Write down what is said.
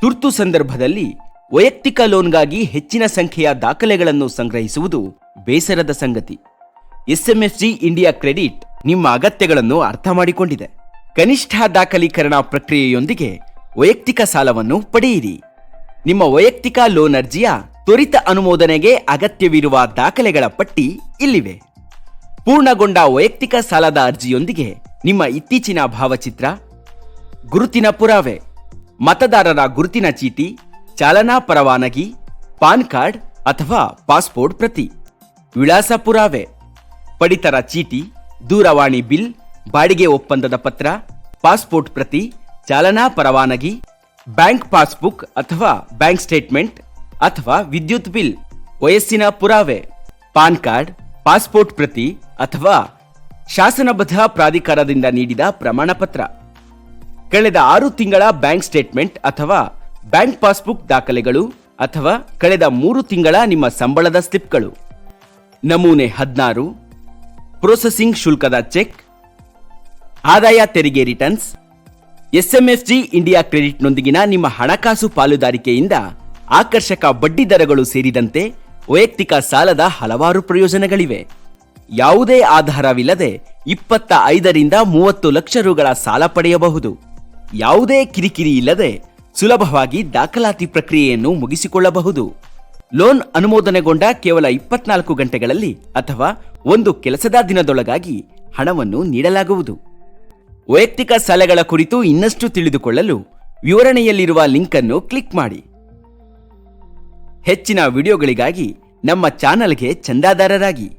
ತುರ್ತು ಸಂದರ್ಭದಲ್ಲಿ ವೈಯಕ್ತಿಕ ಲೋನ್ಗಾಗಿ ಹೆಚ್ಚಿನ ಸಂಖ್ಯೆಯ ದಾಖಲೆಗಳನ್ನು ಸಂಗ್ರಹಿಸುವುದು ಬೇಸರದ ಸಂಗತಿ. ಎಸ್ಎಂಎಫ್ಜಿ ಇಂಡಿಯಾ ಕ್ರೆಡಿಟ್ ನಿಮ್ಮ ಅಗತ್ಯಗಳನ್ನು ಅರ್ಥ ಮಾಡಿಕೊಂಡಿದೆ. ಕನಿಷ್ಠ ದಾಖಲೀಕರಣ ಪ್ರಕ್ರಿಯೆಯೊಂದಿಗೆ ವೈಯಕ್ತಿಕ ಸಾಲವನ್ನು ಪಡೆಯಿರಿ. ನಿಮ್ಮ ವೈಯಕ್ತಿಕ ಲೋನ್ ಅರ್ಜಿಯ ತ್ವರಿತ ಅನುಮೋದನೆಗೆ ಅಗತ್ಯವಿರುವ ದಾಖಲೆಗಳ ಪಟ್ಟಿ ಇಲ್ಲಿವೆ. ಪೂರ್ಣಗೊಂಡ ವೈಯಕ್ತಿಕ ಸಾಲದ ಅರ್ಜಿಯೊಂದಿಗೆ ನಿಮ್ಮ ಇತ್ತೀಚಿನ ಭಾವಚಿತ್ರ, ಗುರುತಿನ ಪುರಾವೆ, ಮತದಾರರ ಗುರುತಿನ ಚೀಟಿ, ಚಾಲನಾ ಪರವಾನಗಿ, ಪಾನ್ ಕಾರ್ಡ್ ಅಥವಾ ಪಾಸ್ಪೋರ್ಟ್ ಪ್ರತಿ, ವಿಳಾಸ ಪುರಾವೆ, ಪಡಿತರ ಚೀಟಿ, ದೂರವಾಣಿ ಬಿಲ್, ಬಾಡಿಗೆ ಒಪ್ಪಂದದ ಪತ್ರ, ಪಾಸ್ಪೋರ್ಟ್ ಪ್ರತಿ, ಚಾಲನಾ ಪರವಾನಗಿ, ಬ್ಯಾಂಕ್ ಪಾಸ್ಬುಕ್ ಅಥವಾ ಬ್ಯಾಂಕ್ ಸ್ಟೇಟ್ಮೆಂಟ್ ಅಥವಾ ವಿದ್ಯುತ್ ಬಿಲ್, ವಯಸ್ಸಿನ ಪುರಾವೆ, ಪಾನ್ ಕಾರ್ಡ್, ಪಾಸ್ಪೋರ್ಟ್ ಪ್ರತಿ ಅಥವಾ ಶಾಸನಬದ್ಧ ಪ್ರಾಧಿಕಾರದಿಂದ ನೀಡಿದ ಪ್ರಮಾಣ ಪತ್ರ, ಕಳೆದ 6 ತಿಂಗಳ ಬ್ಯಾಂಕ್ ಸ್ಟೇಟ್ಮೆಂಟ್ ಅಥವಾ ಬ್ಯಾಂಕ್ ಪಾಸ್ಬುಕ್ ದಾಖಲೆಗಳು ಅಥವಾ ಕಳೆದ 3 ತಿಂಗಳ ನಿಮ್ಮ ಸಂಬಳದ ಸ್ಲಿಪ್ಗಳು, ನಮೂನೆ 16, ಪ್ರೊಸೆಸಿಂಗ್ ಶುಲ್ಕದ ಚೆಕ್, ಆದಾಯ ತೆರಿಗೆ ರಿಟರ್ನ್ಸ್. ಎಸ್ಎಂಎಫ್ಜಿ ಇಂಡಿಯಾ ಕ್ರೆಡಿಟ್ನೊಂದಿಗಿನ ನಿಮ್ಮ ಹಣಕಾಸು ಪಾಲುದಾರಿಕೆಯಿಂದ ಆಕರ್ಷಕ ಬಡ್ಡಿ ದರಗಳು ಸೇರಿದಂತೆ ವೈಯಕ್ತಿಕ ಸಾಲದ ಹಲವಾರು ಪ್ರಯೋಜನಗಳಿವೆ. ಯಾವುದೇ ಆಧಾರವಿಲ್ಲದೆ 25ರಿಂದ 30 ಲಕ್ಷ ರುಗಳ ಸಾಲ ಪಡೆಯಬಹುದು. ಯಾವುದೇ ಕಿರಿಕಿರಿ ಇಲ್ಲದೆ ಸುಲಭವಾಗಿ ದಾಖಲಾತಿ ಪ್ರಕ್ರಿಯೆಯನ್ನು ಮುಗಿಸಿಕೊಳ್ಳಬಹುದು. ಲೋನ್ ಅನುಮೋದನೆಗೊಂಡ ಕೇವಲ 24 ಗಂಟೆಗಳಲ್ಲಿ ಅಥವಾ 1 ಕೆಲಸದ ದಿನದೊಳಗಾಗಿ ಹಣವನ್ನು ನೀಡಲಾಗುವುದು. ವೈಯಕ್ತಿಕ ಸಾಲಗಳ ಕುರಿತು ಇನ್ನಷ್ಟು ತಿಳಿದುಕೊಳ್ಳಲು ವಿವರಣೆಯಲ್ಲಿರುವ ಲಿಂಕ್ ಅನ್ನು ಕ್ಲಿಕ್ ಮಾಡಿ. ಹೆಚ್ಚಿನ ವಿಡಿಯೋಗಳಿಗಾಗಿ ನಮ್ಮ ಚಾನೆಲ್ಗೆ ಚಂದಾದಾರರಾಗಿ.